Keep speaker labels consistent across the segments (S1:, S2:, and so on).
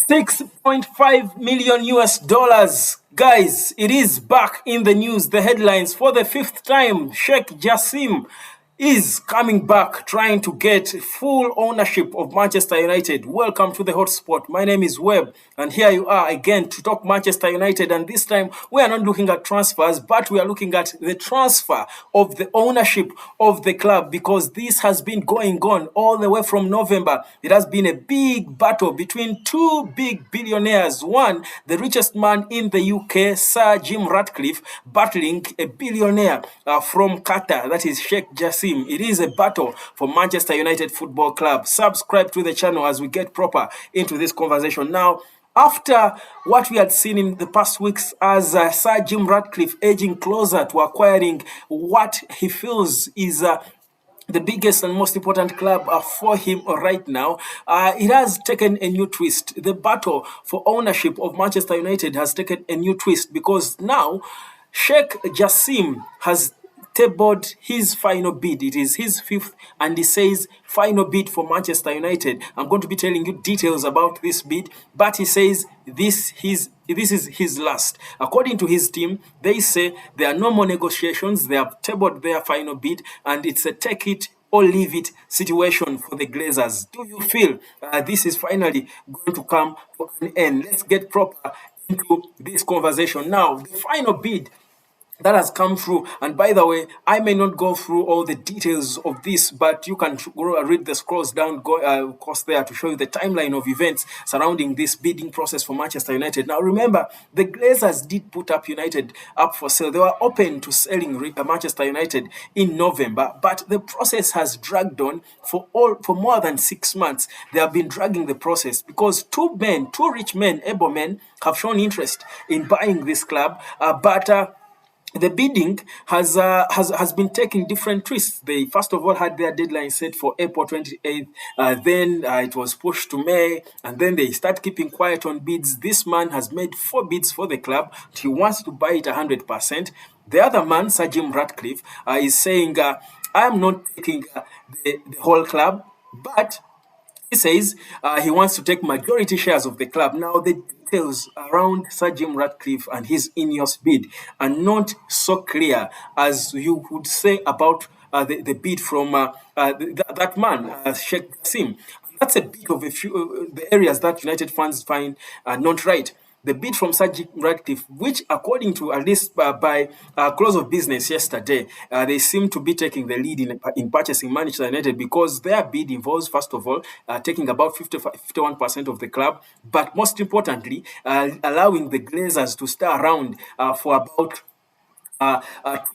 S1: $6.5 million US dollars. Guys, it is back in the news, the headlines for the fifth time. Sheikh Jassim is coming back trying to get full ownership of Manchester United. Welcome to the hotspot. My name is Webb, and here you are again to talk Manchester United. And this time we are not looking at transfers, but we are looking at the transfer of the ownership of the club, because this has been going on all the way from November. It has been a big battle between two big billionaires. One, the richest man in the UK, Sir Jim Ratcliffe, battling a billionaire from Qatar, that is Sheikh Jassim. It is a battle for Manchester United Football Club. Subscribe to the channel as we get proper into this conversation. Now, after what we had seen in the past weeks as Sir Jim Ratcliffe edging closer to acquiring what he feels is the biggest and most important club for him right now, it has taken a new twist. The battle for ownership of Manchester United has taken a new twist, because now Sheikh Jassim has tabled his final bid. It is his fifth, and he says final bid for Manchester United. I'm going to be telling you details about this bid, but he says this is his last. According to his team, they say there are no more negotiations. They have tabled their final bid, and it's a take it or leave it situation for the Glazers. Do you feel this is finally going to come to an end? Let's get proper into this conversation. Now, the final bid that has come through, and by the way, I may not go through all the details of this, but you can go read the scrolls down course there to show you the timeline of events surrounding this bidding process for Manchester United. Now remember, the Glazers did put up United up for sale. They were open to selling Manchester United in November, but the process has dragged on for more than 6 months. They have been dragging the process because two rich men, able men, have shown interest in buying this club, but the bidding has been taking different twists. They first of all had their deadline set for April 28th, then it was pushed to May, and then they start keeping quiet on bids. This man has made 4 bids for the club. He wants to buy it 100%. The other man, Sir Jim Ratcliffe, is saying, I'm not taking the whole club, but he says he wants to take majority shares of the club. Now, the details around Sir Jim Ratcliffe and his Ineos bid are not so clear as you would say about the bid from that man, Sheikh Jassim. That's a bit of a few the areas that United fans find not right. The bid from Sir Jim Ratcliffe, which according to at least by close of business yesterday, they seem to be taking the lead in purchasing Manchester United, because their bid involves, first of all, taking about 51% of the club, but most importantly, allowing the Glazers to stay around for about 2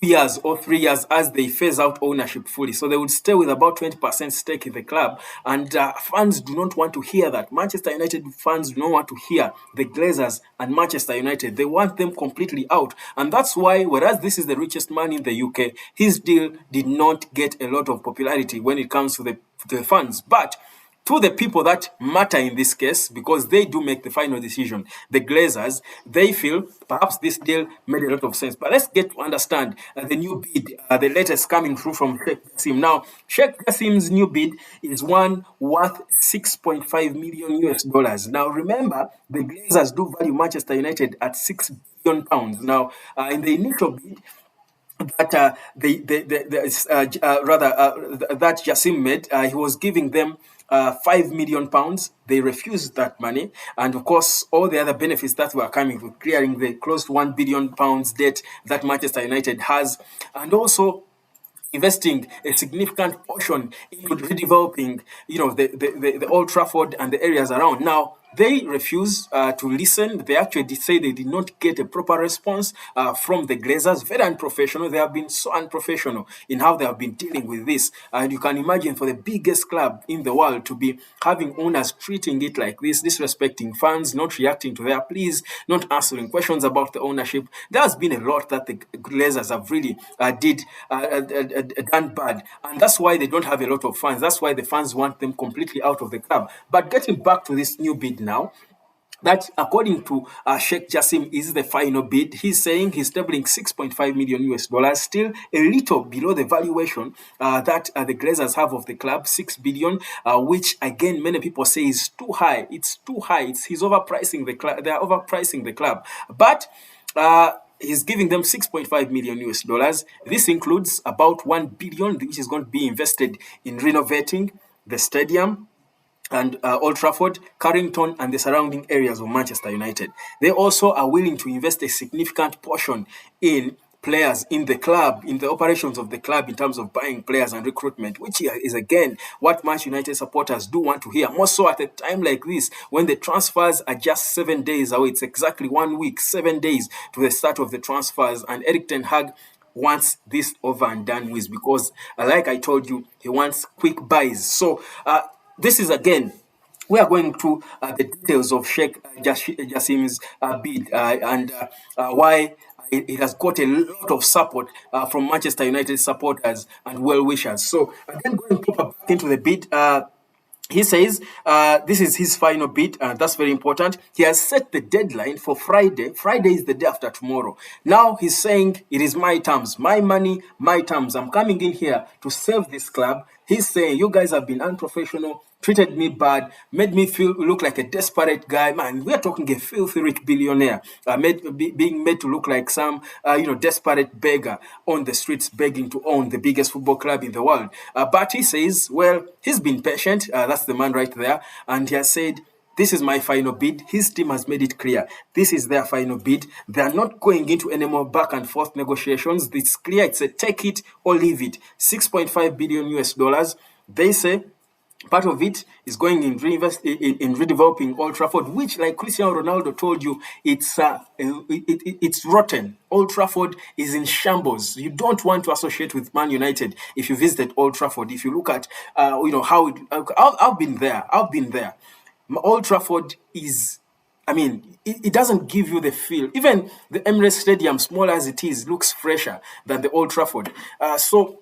S1: years or 3 years as they phase out ownership fully. So they would stay with about 20% stake in the club. And fans do not want to hear that. Manchester United fans do not want to hear the Glazers and Manchester United. They want them completely out. And that's why, whereas this is the richest man in the UK, his deal did not get a lot of popularity when it comes to the fans. But to the people that matter in this case, because they do make the final decision, the Glazers, they feel perhaps this deal made a lot of sense. But let's get to understand the new bid, the latest coming through from Sheikh Jassim. Now, Sheikh Jassim's new bid is one worth 6.5 million US dollars. Now, remember, the Glazers do value Manchester United at £6 billion. Now, in the initial bid, that that Jassim made, he was giving them £5 million. They refused that money, and of course, all the other benefits that were coming with clearing the close to £1 billion debt that Manchester United has, and also investing a significant portion into redeveloping, the Old Trafford and the areas around. Now, they refuse to listen. They actually say they did not get a proper response from the Glazers. Very unprofessional. They have been so unprofessional in how they have been dealing with this. And you can imagine, for the biggest club in the world to be having owners treating it like this, disrespecting fans, not reacting to their pleas, not answering questions about the ownership. There has been a lot that the Glazers have really done bad. And that's why they don't have a lot of fans. That's why the fans want them completely out of the club. But getting back to this new bid now, that, according to Sheikh Jassim, is the final bid. He's saying he's tabling 6.5 million US dollars, still a little below the valuation that the Glazers have of the club, 6 billion, which again many people say is too high. It's too high. He's overpricing the club. They are overpricing the club, but. He's giving them 6.5 million US dollars. This includes about 1 billion, which is going to be invested in renovating the stadium and Old Trafford, Carrington, and the surrounding areas of Manchester United. They also are willing to invest a significant portion in players in the club, in the operations of the club, in terms of buying players and recruitment, which is again what Manchester United supporters do want to hear. More so at a time like this, when the transfers are just 7 days away. It's exactly 1 week, 7 days to the start of the transfers, and Eric Ten Hag wants this over and done with because, like I told you, he wants quick buys. So this is again, we are going through the details of Sheikh Jassims Bid and why it has got a lot of support from Manchester United supporters and well-wishers. So again, going proper back into the bid, he says this is his final bid, and that's very important. He has set the deadline for Friday. Friday is the day after tomorrow. Now he's saying it is my terms, my money, my terms. I'm coming in here to save this club. He's saying you guys have been unprofessional, treated me bad, made me feel look like a desperate guy. Man, we are talking a filthy rich billionaire, being made to look like some desperate beggar on the streets begging to own the biggest football club in the world. But he says, well, he's been patient. That's the man right there, and he has said, this is my final bid. His team has made it clear. This is their final bid. They are not going into any more back and forth negotiations. It's clear. It's a take it or leave it. 6.5 billion US dollars. They say part of it is going in redeveloping Old Trafford, which, like Cristiano Ronaldo told you, it's rotten. Old Trafford is in shambles. You don't want to associate with Man United if you visited Old Trafford. If you look at how it, I've been there. I've been there. Old Trafford is, I mean, it doesn't give you the feel. Even the Emirates Stadium, small as it is, looks fresher than the Old Trafford. So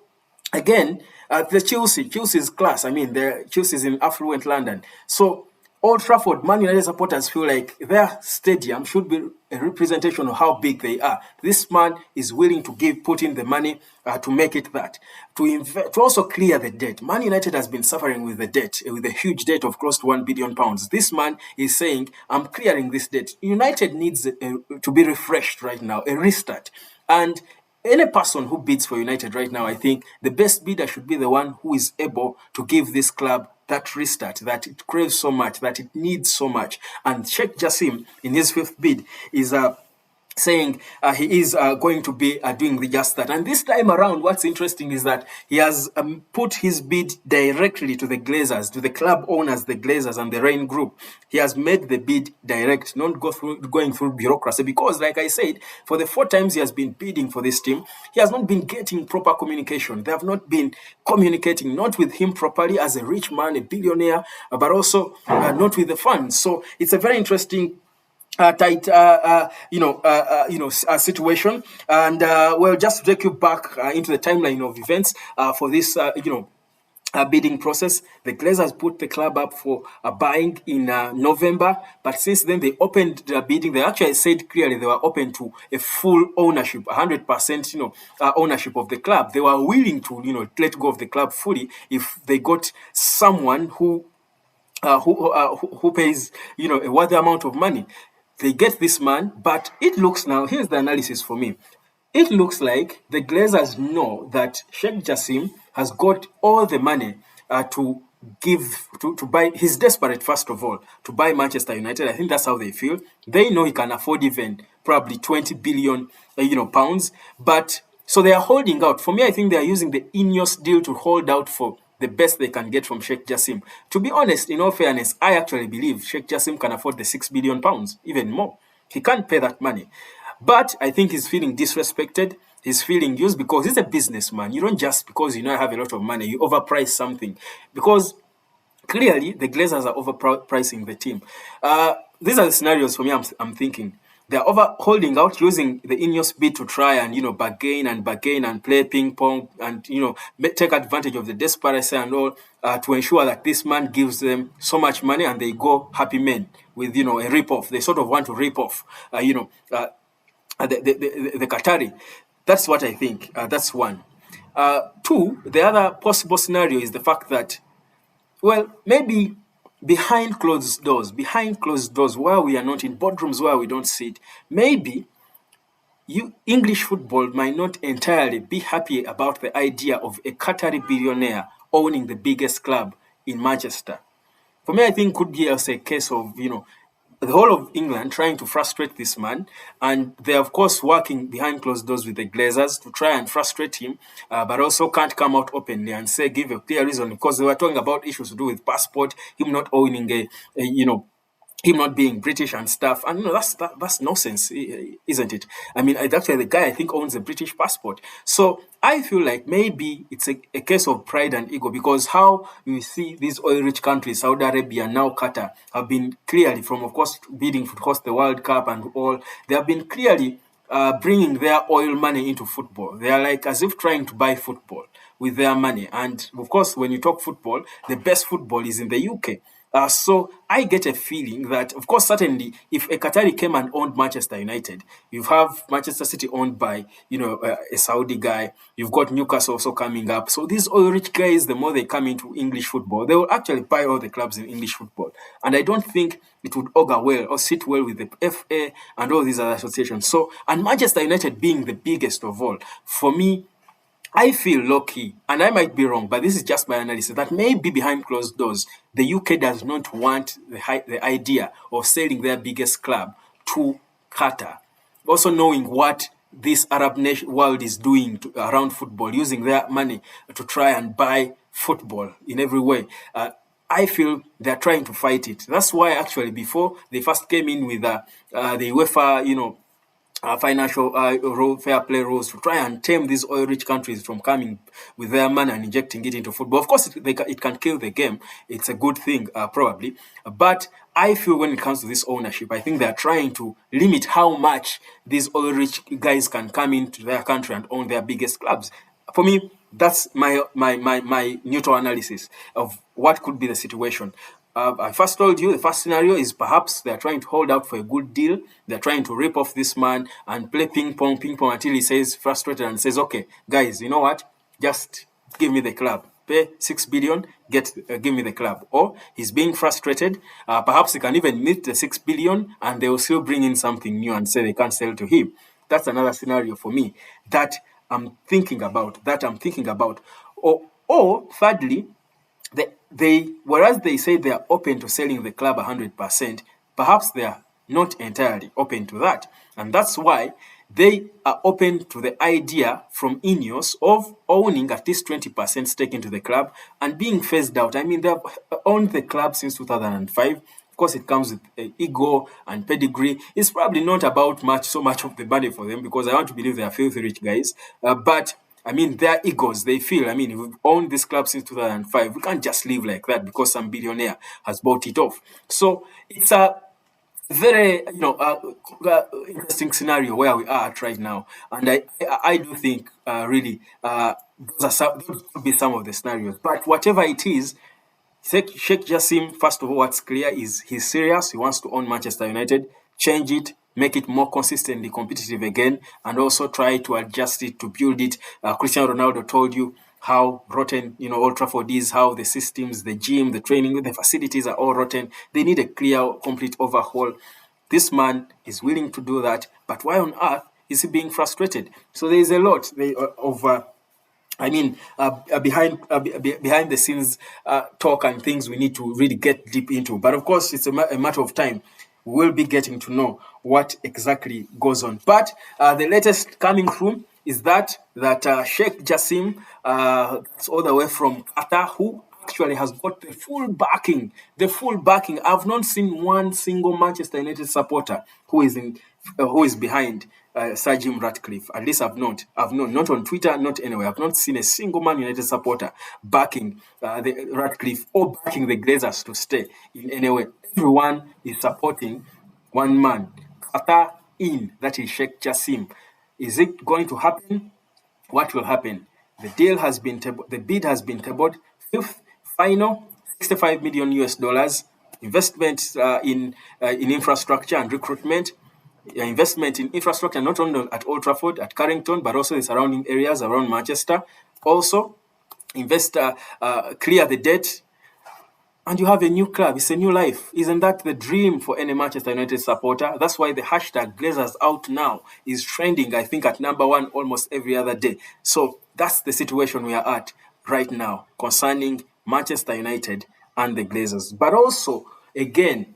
S1: again, the Chelsea's class. I mean, the Chelsea's in affluent London. So Old Trafford, Man United supporters feel like their stadium should be a representation of how big they are. This man is willing to put in the money to make it that. To also clear the debt. Man United has been suffering with the debt, with a huge debt of close to £1 billion. This man is saying, I'm clearing this debt. United needs to be refreshed right now, a restart. And any person who bids for United right now, I think the best bidder should be the one who is able to give this club that restart that it craves so much, that it needs so much. And Sheikh Jassim, in his fifth bid, is saying he is going to be doing just that. And this time around, what's interesting is that he has put his bid directly to the Glazers, to the club owners, the Glazers and the Rain Group. He has made the bid direct, not going through bureaucracy, because like I said, for the 4 times he has been bidding for this team, he has not been getting proper communication. They have not been communicating, not with him properly as a rich man, a billionaire, but also not with the fans. So it's a very interesting tight, situation. And well, just to take you back into the timeline of events for this, bidding process. The Glazers put the club up for buying in November, but since then they opened the bidding. They actually said clearly they were open to a full ownership, 100%, ownership of the club. They were willing to, let go of the club fully if they got someone who pays, a worthy amount of money. They get this man, but it looks now, here's the analysis for me. It looks like the Glazers know that Sheikh Jassim has got all the money to give, to buy. He's desperate, first of all, to buy Manchester United. I think that's how they feel. They know he can afford even probably 20 billion, pounds. But so they are holding out. For me, I think they are using the Ineos deal to hold out for the best they can get from Sheikh Jassim. To be honest, in all fairness, I actually believe Sheikh Jassim can afford the £6 billion, even more. He can't pay that money. But I think he's feeling disrespected. He's feeling used because he's a businessman. You don't just because you have a lot of money, you overprice something. Because clearly the Glazers are overpricing the team. These are the scenarios for me I'm thinking. they're over holding out, using the Ineos bid to try and, bargain and play ping pong and, take advantage of the desperation and all, to ensure that this man gives them so much money and they go happy men with, a rip off. They sort of want to rip off, the Qatari. That's what I think. That's one. Two, the other possible scenario is the fact that, well, maybe behind closed doors, where we are not in boardrooms, where we don't sit, maybe English football might not entirely be happy about the idea of a Qatari billionaire owning the biggest club in Manchester. For me, I think could be also a case of, the whole of England trying to frustrate this man. And they're, of course, working behind closed doors with the Glazers to try and frustrate him, but also can't come out openly and say, give a clear reason, because they were talking about issues to do with passport, him not owning him not being British and stuff. And that's nonsense, isn't it? I mean, actually, the guy I think owns a British passport. So I feel like maybe it's a case of pride and ego, because how you see these oil-rich countries, Saudi Arabia, now Qatar, have been clearly, from of course bidding to host the World Cup and all, they have been clearly bringing their oil money into football. They are like as if trying to buy football with their money. And of course, when you talk football, the best football is in the UK. So I get a feeling that, of course, certainly, if a Qatari came and owned Manchester United, you have Manchester City owned by, a Saudi guy. You've got Newcastle also coming up. So these oil-rich guys, the more they come into English football, they will actually buy all the clubs in English football. And I don't think it would augur well or sit well with the FA and all these other associations. So, and Manchester United being the biggest of all, for me, I feel lucky, and I might be wrong, but this is just my analysis, that maybe behind closed doors, the UK does not want the idea of selling their biggest club to Qatar. Also knowing what this Arab nation world is doing around football, using their money to try and buy football in every way. I feel they're trying to fight it. That's why actually before they first came in with the UEFA, financial fair play rules to try and tame these oil-rich countries from coming with their money and injecting it into football. Of course, it can kill the game. It's a good thing, probably. But I feel when it comes to this ownership, I think they're trying to limit how much these oil-rich guys can come into their country and own their biggest clubs. For me, that's my neutral analysis of what could be the situation. I first told you the first scenario is perhaps they're trying to hold out for a good deal. They're trying to rip off this man and play ping pong until he says frustrated and says, okay, guys, you know what? Just give me the club. Pay 6 billion, give me the club. Or he's being frustrated. Perhaps he can even meet the 6 billion and they will still bring in something new and say they can't sell to him. That's another scenario for me that I'm thinking about. Or thirdly, whereas they say they are open to selling the club 100%, perhaps they are not entirely open to that. And that's why they are open to the idea from Ineos of owning at least 20% stake into the club and being phased out. I mean, they've owned the club since 2005. Of course, it comes with ego and pedigree. It's probably not about so much of the money for them, because I want to believe they are filthy rich guys. But I mean, their egos, they feel, I mean, we've owned this club since 2005. We can't just live like that because some billionaire has bought it off. So it's a very, interesting scenario where we are at right now. And I do think, really, those could be some of the scenarios. But whatever it is, Sheikh Jassim, first of all, what's clear is he's serious. He wants to own Manchester United, change it, make it more consistently competitive again, and also try to adjust it, to build it. Cristiano Ronaldo told you how rotten, Old Trafford is, how the systems, the gym, the training, the facilities are all rotten. They need a clear, complete overhaul. This man is willing to do that, but why on earth is he being frustrated? So there is a lot of behind the scenes talk and things we need to really get deep into. But of course, it's a matter of time. We will be getting to know what exactly goes on. But the latest coming through is that Sheikh Jassim, all the way from Qatar, who actually has got the full backing. I've not seen one single Manchester United supporter who is behind Sir Jim Ratcliffe. At least I've not, not on Twitter, not anywhere. I've not seen a single Man United supporter backing the Ratcliffe or backing the Glazers to stay in any way. Everyone is supporting one man. Qatar in, that is Sheikh Jassim. Is it going to happen? What will happen? The deal has been the bid has been tabled. Fifth, final, 65 million US dollars investment in infrastructure and recruitment. Investment in infrastructure not only at Old Trafford, at Carrington, but also the surrounding areas around Manchester. Also, clear the debt, and you have a new club. It's a new life. Isn't that the dream for any Manchester United supporter? That's why the hashtag Glazers out now is trending, I think, at number one almost every other day. So that's the situation we are at right now concerning Manchester United and the Glazers. But also, again,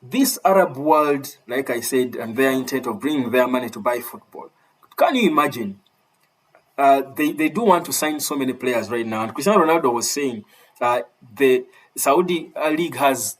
S1: this Arab world, like I said, and their intent of bringing their money to buy football. Can you imagine? They do want to sign so many players right now. And Cristiano Ronaldo was saying the Saudi league has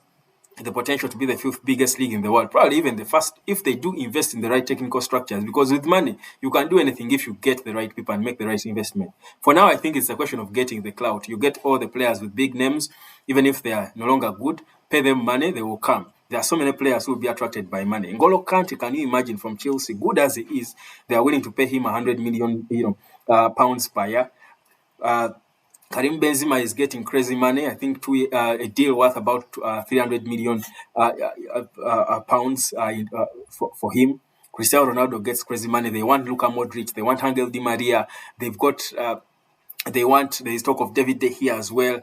S1: the potential to be the fifth biggest league in the world, probably even the first, if they do invest in the right technical structures. Because with money, you can do anything if you get the right people and make the right investment. For now, I think it's a question of getting the clout. You get all the players with big names, even if they are no longer good, pay them money, they will come. There are so many players who will be attracted by money. N'Golo Kante, can you imagine, from Chelsea, good as he is, they are willing to pay him 100 million, pounds per year. Karim Benzema is getting crazy money. I think a deal worth about 300 million pounds for him. Cristiano Ronaldo gets crazy money. They want Luka Modric. They want Angel Di Maria. They've got. There is talk of David De Gea as well,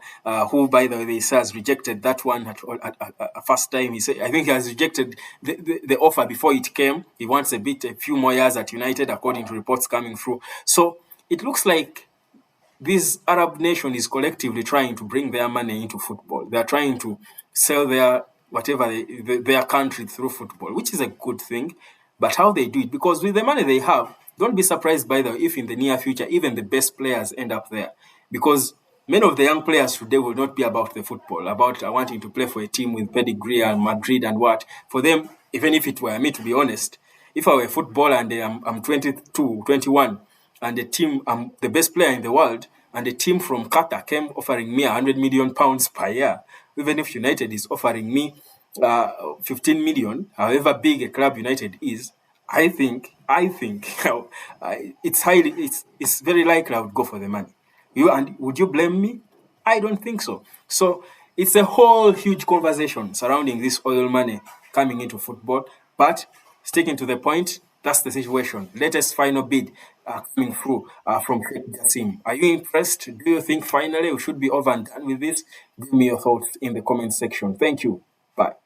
S1: who, by the way, they say has rejected that one at first time. He said, I think he has rejected the offer before it came. He wants a few more years at United, according to reports coming through. So it looks like this Arab nation is collectively trying to bring their money into football. They are trying to sell their their country through football, which is a good thing. But how they do it, because with the money they have, don't be surprised by the if in the near future even the best players end up there, because many of the young players today will not be about the football, about wanting to play for a team with pedigree and Madrid and what. For them, even if it were me, to be honest, if I were a footballer and I'm 22, 21, and the team, I'm the best player in the world, and a team from Qatar came offering me 100 million pounds per year, even if United is offering me 15 million, however big a club United is, I think it's very likely I would go for the money. And would you blame me? I don't think so. So it's a whole huge conversation surrounding this oil money coming into football. But sticking to the point, that's the situation. Latest final bid coming through from Sheikh Jassim. Are you impressed? Do you think finally we should be over and done with this? Give me your thoughts in the comment section. Thank you. Bye.